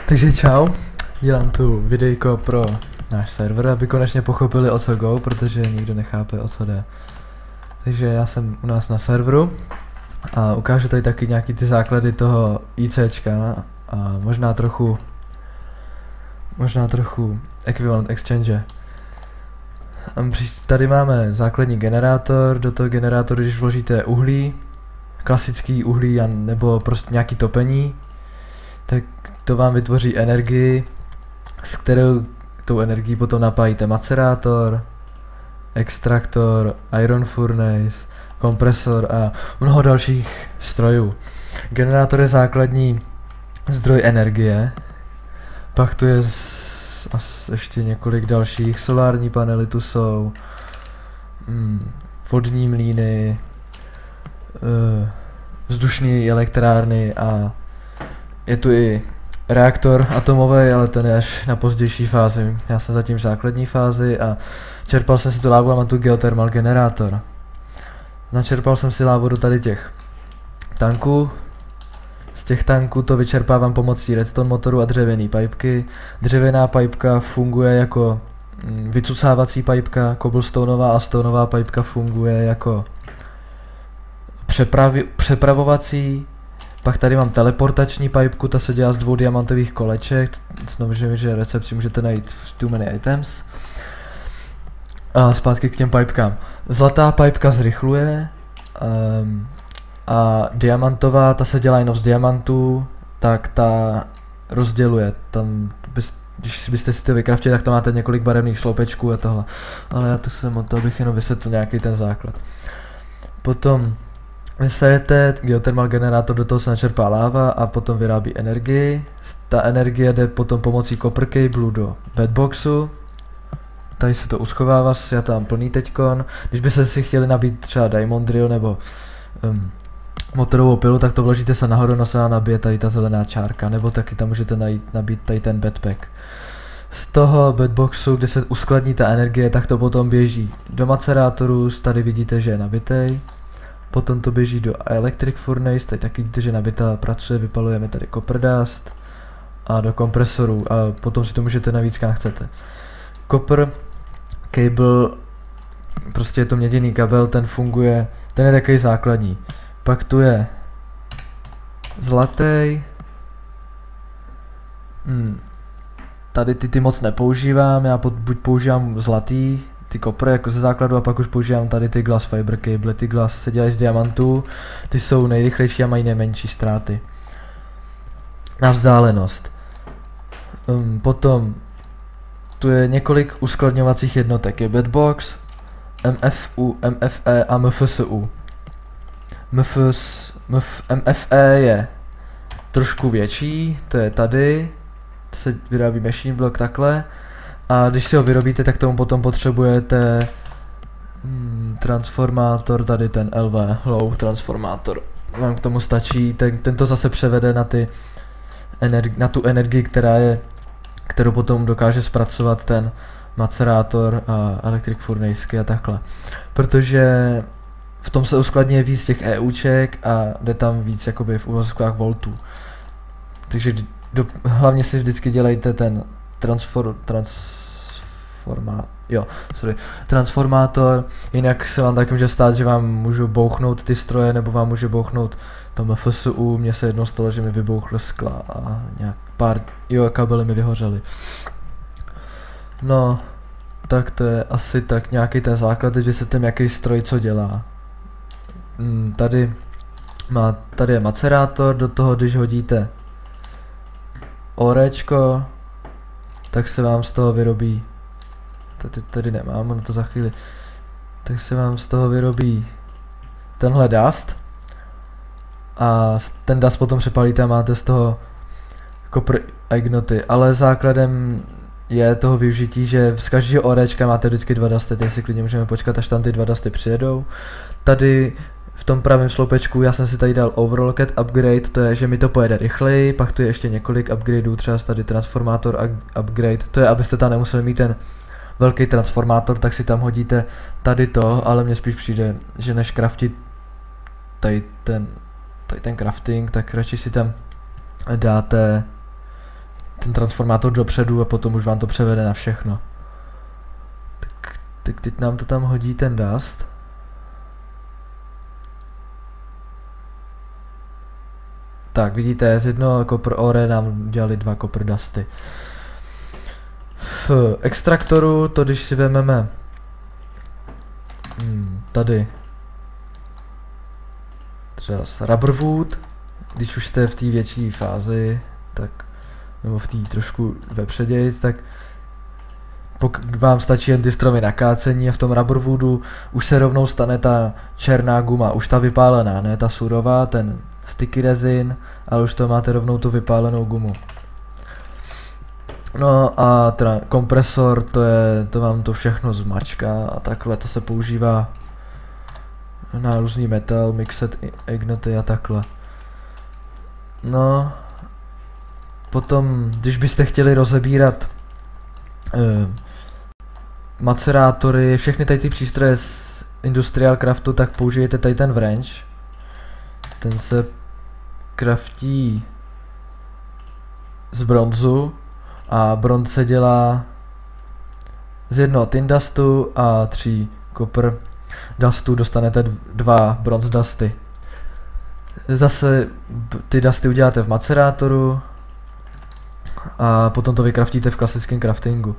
Takže čau, dělám tu videjko pro náš server, aby konečně pochopili o co go, protože nikdo nechápe o co jde. Takže já jsem u nás na serveru a ukážu tady taky nějaký ty základy toho ICčka a možná trochu equivalent exchange. Tady máme základní generátor, do toho generátoru, když vložíte uhlí, klasický uhlí nebo prostě nějaký topení, tak to vám vytvoří energii, s kterou tou energií potom napájíte macerátor, extraktor, iron furnace, kompresor a mnoho dalších strojů. Generátor je základní zdroj energie, pak tu je ještě několik dalších, solární panely tu jsou, vodní mlýny, vzdušné elektrárny a je tu i reaktor atomový, ale ten je až na pozdější fázi. Já jsem zatím v základní fázi a čerpal jsem si tu lávu a mám tu geothermal generátor. Načerpal jsem si lávu do tady těch tanků. Z těch tanků to vyčerpávám pomocí redstone motoru a dřevěné pipky. Dřevěná pipka funguje jako vycucávací pipka, cobblestoneová a stoneová pipka funguje jako přepravovací. Pak tady mám teleportační pipku, ta se dělá z 2 diamantových koleček, samozřejmě, že recepci můžete najít v Too Many Items. A zpátky k těm pipkám. Zlatá pipka zrychluje a diamantová, ta se dělá jenom z diamantů, tak ta rozděluje. Tam, když byste si to vykraftili, tak tam máte několik barevných sloupečků a tohle. Ale já tu jsem od toho, abych jenom vysvětlil nějaký ten základ. Potom vysajete geothermal generátor, do toho se načerpá láva a potom vyrábí energii. Ta energie jde potom pomocí copper cable do bedboxu. Tady se to uschovává, já to mám plný teďkon. Když byste si chtěli nabít třeba diamond drill nebo motorovou pilu, tak to vložíte se nahoru, no se vám nabije tady ta zelená čárka, nebo taky tam můžete nabít tady ten bedpack. Z toho bedboxu, kde se uskladní ta energie, tak to potom běží do macerátoru, tady vidíte, že je nabitej. Potom to běží do electric furnace, tady taky vidíte, že nabitá pracuje, vypalujeme tady copper dust a do kompresorů a potom si to můžete navíc, kam chcete. Copper cable, prostě je to měděný kabel, ten funguje, ten je takový základní. Pak tu je zlatý. Tady ty moc nepoužívám, já buď používám zlatý, ty kopry jako ze základu a pak už používám tady ty glass fiber cable. Ty glass se dělají z diamantů, ty jsou nejrychlejší a mají nejmenší ztráty. Na vzdálenost. Potom tu je několik uskladňovacích jednotek, je bedbox, MFU, MFE a MFSU. MFE je trošku větší, to je tady, to se vyrábí machine block takhle. A když si ho vyrobíte, tak tomu potom potřebujete transformátor, tady ten LV, low transformátor. Vám k tomu stačí, tento zase převede na tu energii, kterou potom dokáže zpracovat ten macerátor a electric furnace a takhle. Protože v tom se uskladňuje víc těch EUček a jde tam víc jakoby v uvozovkách voltů. Takže hlavně si vždycky dělejte ten transformátor, jinak se vám taky může stát, že vám můžu bouchnout ty stroje, nebo vám může bouchnout to MFSU, mně se jednou stalo, že mi vybouchlo skla a nějak pár kabely mi vyhořely. No, tak to je asi tak nějaký ten základ, teď vysvětlím, jaký stroj co dělá. Tady je macerátor, do toho když hodíte orečko, tak se vám z toho vyrobí, tady nemám, ono to za chvíli, tak se vám z toho vyrobí tenhle dust a ten dust potom přepálíte a máte z toho copper ignoty, ale základem je toho využití, že z každého orečka máte vždycky 2 dusty, teď si klidně můžeme počkat, až tam ty 2 dusty přijedou. Tady v tom pravém sloupečku já jsem si tady dal overlocket upgrade, to je, že mi to pojede rychleji, pak tu je ještě několik upgradeů, třeba tady transformátor upgrade, to je, abyste tam nemuseli mít ten velký transformátor, tak si tam hodíte tady to, ale mně spíš přijde, že než craftit tady ten crafting, tak radši si tam dáte ten transformátor dopředu a potom už vám to převede na všechno. Tak teď nám to tam hodí ten dust. Tak vidíte, z jednoho copper ore nám dělali 2 copper dusty. V extraktoru to, když si vezmeme tady třeba rubber wood, když už jste v té větší fázi, tak nebo v té trošku vepřeději, tak pokud vám stačí jen ty stromy na kácení a v tom rubber woodu už se rovnou stane ta černá guma, už ta vypálená, ne ta surová, ten sticky resin, ale už to máte rovnou tu vypálenou gumu. No a kompresor, to vám to všechno zmačká a takhle to se používá na různý metal, mixed ignoty a takhle. No, potom, když byste chtěli rozebírat macerátory, všechny tady ty přístroje z Industrial Craftu, tak použijete tady ten wrench. Ten se craftí z bronzu a bronz se dělá z jednoho tin dustu a 3 copper dustu, dostanete 2 bronze dusty. Zase ty dusty uděláte v macerátoru a potom to vykraftíte v klasickém craftingu.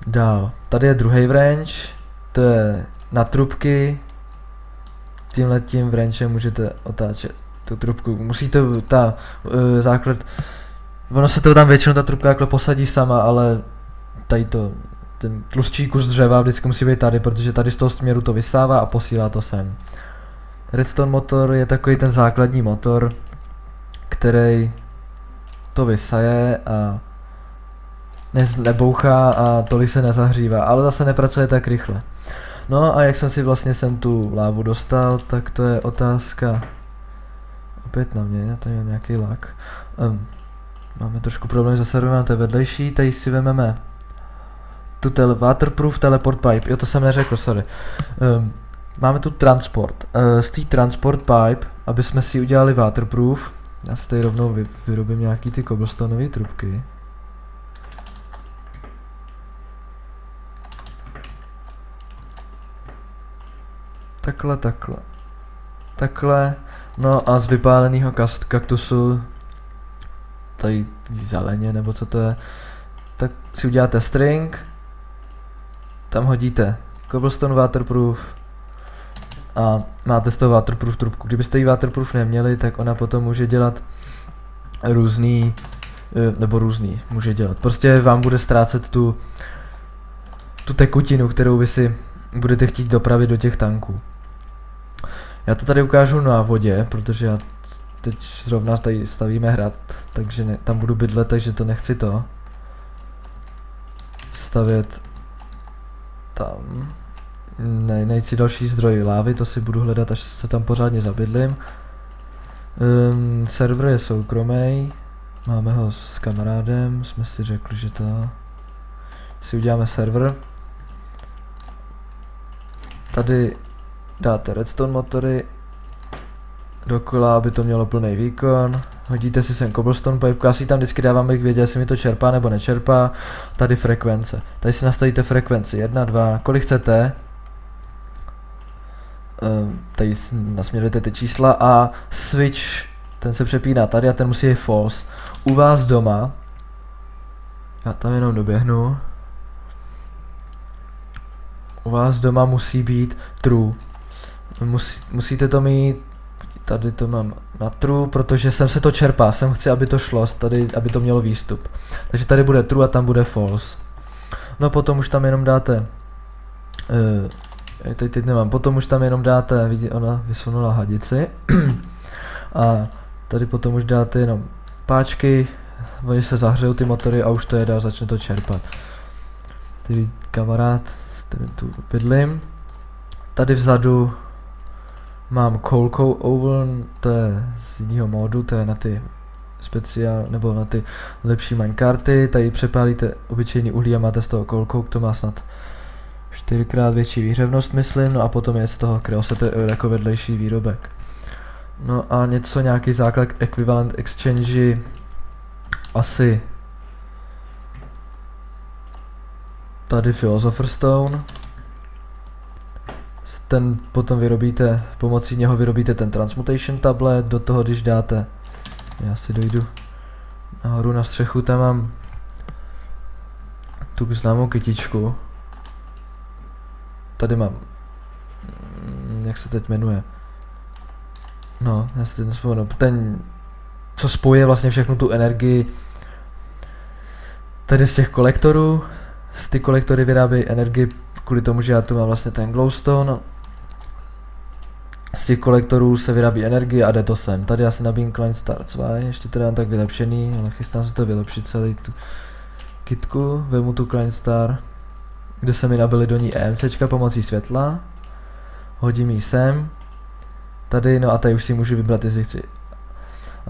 Dál. Tady je druhý wrench, to je na trubky. Tímhletím wrenchem můžete otáčet tu trubku. Musíte základ. Ono se to tam většinou ta trubka takhle posadí sama, ale tady ten tlustší kus dřeva vždycky musí být tady, protože tady z toho směru to vysává a posílá to sem. Redstone motor je takový ten základní motor, který to vysaje a nebouchá a tolik se nezahřívá, ale zase nepracuje tak rychle. No a jak jsem si vlastně sem tu lávu dostal, tak to je otázka opět na mě, tady je nějaký lag. Máme trošku problém se serverem, to je vedlejší, tady si vezmeme tu waterproof teleport pipe, jo to jsem neřekl, sorry. Máme tu transport, z té transport pipe, aby jsme si udělali waterproof, já si tady rovnou vyrobím nějaký ty cobblestoneové trubky. Takhle, no a z vypáleného kaktusu, tady zeleně nebo co to je, tak si uděláte string, tam hodíte cobblestone waterproof a máte z toho waterproof trubku. Kdybyste ji waterproof neměli, tak ona potom může dělat různý, může dělat. Prostě vám bude ztrácet tu tekutinu, kterou vy si budete chtít dopravit do těch tanků. Já to tady ukážu na vodě, protože já teď zrovna tady stavíme hrad, takže tam budu bydlet, takže to nechci stavět tam. Najít si další zdroj lávy, to si budu hledat, až se tam pořádně zabydlím. Server je soukromý, máme ho s kamarádem, jsme si řekli, že si uděláme server. Tady dáte redstone motory dokola, aby to mělo plný výkon. Hodíte si sem cobblestone pipe, já si tam vždycky dávám, abych věděl, jestli mi to čerpá nebo nečerpá. Tady frekvence. Tady si nastavíte frekvenci 1, 2, kolik chcete. Tady nasměrujete ty čísla a switch, ten se přepíná tady a ten musí být false. U vás doma, já tam jenom doběhnu, u vás doma musí být true. Musíte to mít, tady to mám na true, protože sem se to čerpá, sem chci, aby to šlo, tady, aby to mělo výstup. Takže tady bude true a tam bude false. No potom už tam jenom dáte, teď nemám, potom už tam jenom dáte, vidíte, ona vysunula hadici. A tady potom už dáte jenom páčky, oni se zahřejou ty motory a už to jede a začne to čerpat. Tady kamarád, s kterým tu bydlím. Tady vzadu mám coal oven, to je z jiného módu, to je na ty speciál, nebo na ty lepší minecarty. Tady přepálíte obyčejný uhlí a máte z toho coal coke, to má snad 4x větší výhřevnost, myslím, no a potom je z toho kreosete jako vedlejší výrobek. No a nějaký základ equivalent exchange asi tady Philosopher's Stone. Ten potom vyrobíte, pomocí něho vyrobíte ten Transmutation tablet, do toho když dáte, já si dojdu nahoru na střechu, tam mám tu známou kytičku. Tady mám, jak se teď jmenuje, no, já si teď nespomenu, ten, co spojuje vlastně všechnu tu energii tady z těch kolektorů. Ty kolektory vyrábějí energii kvůli tomu, že já tu mám vlastně ten glowstone. Z těch kolektorů se vyrábí energie a jde to sem. Tady já si nabíjím Klein Star 2, ještě teda mám tak vylepšený, ale chystám se to vylepšit celý tu kitku. Vemu tu Klein Star, kde se mi nabili do ní EMCčka pomocí světla. Hodím ji sem. Tady, no a tady už si můžu vybrat, jestli chci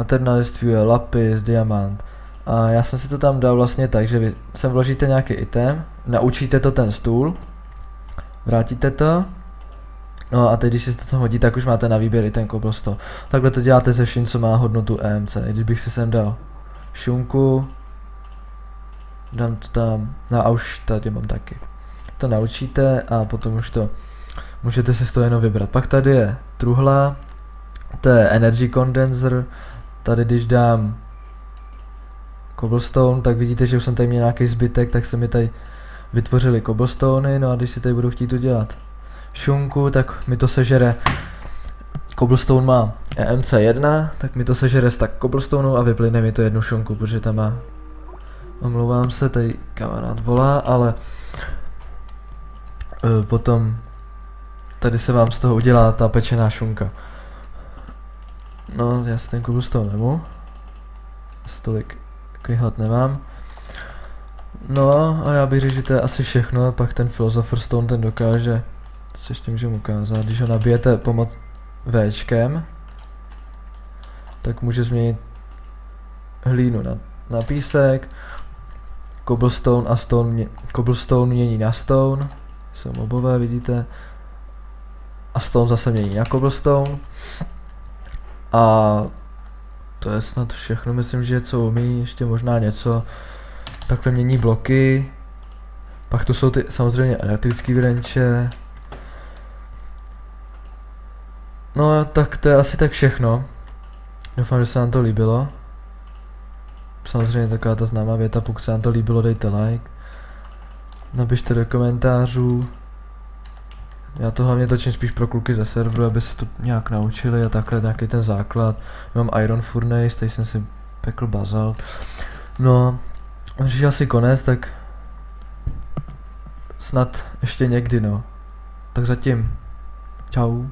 Eternalist Fuel, Lapis, Diamant. A já jsem si to tam dal vlastně tak, že vy sem vložíte nějaký item, naučíte to ten stůl, vrátíte to, no a teď když si to tam hodí, tak už máte na výběr i ten cobblestone. Takhle to děláte se vším, co má hodnotu EMC. I když bych si sem dal šunku, dám to tam, no a už tady mám taky. To naučíte a potom už to, můžete si z toho jenom vybrat. Pak tady je truhla, to je Energy Condenser, tady když dám cobblestone, tak vidíte, že už jsem tady měl nějaký zbytek, tak se mi tady vytvořily cobblestony, no a když si tady budu chtít udělat šunku, tak mi to sežere, cobblestone má EMC1, tak mi to sežere stack cobblestoneu a vyplyne mi to jednu šunku, protože tam má, omlouvám se, tady kamarád volá, ale potom tady se vám z toho udělá ta pečená šunka. No, já si ten cobblestone vemu, tolik takový hlad nemám. No a já bych řekl, že to je asi všechno, pak ten Philosopher's Stone ten dokáže, co ještě můžeme ukázat, když ho nabijete pomoc Včkem, tak může změnit hlínu na písek, cobblestone a stone, cobblestone mění na stone, jsou mobové, vidíte, a stone zase mění na cobblestone. A to je snad všechno, myslím, že co umí, ještě možná něco. Takhle mění bloky. Pak tu jsou ty samozřejmě elektrické vrenče. No tak to je asi tak všechno. Doufám, že se vám to líbilo. Samozřejmě taková ta známá věta, pokud se vám to líbilo, dejte like. Napište do komentářů. Já to hlavně točím spíš pro kluky ze serveru, aby se to nějak naučili a takhle nějaký ten základ. Mám Iron Furnace, tady jsem si pekl bazalt. No, když je asi konec, tak snad ještě někdy, no. Tak zatím, čau.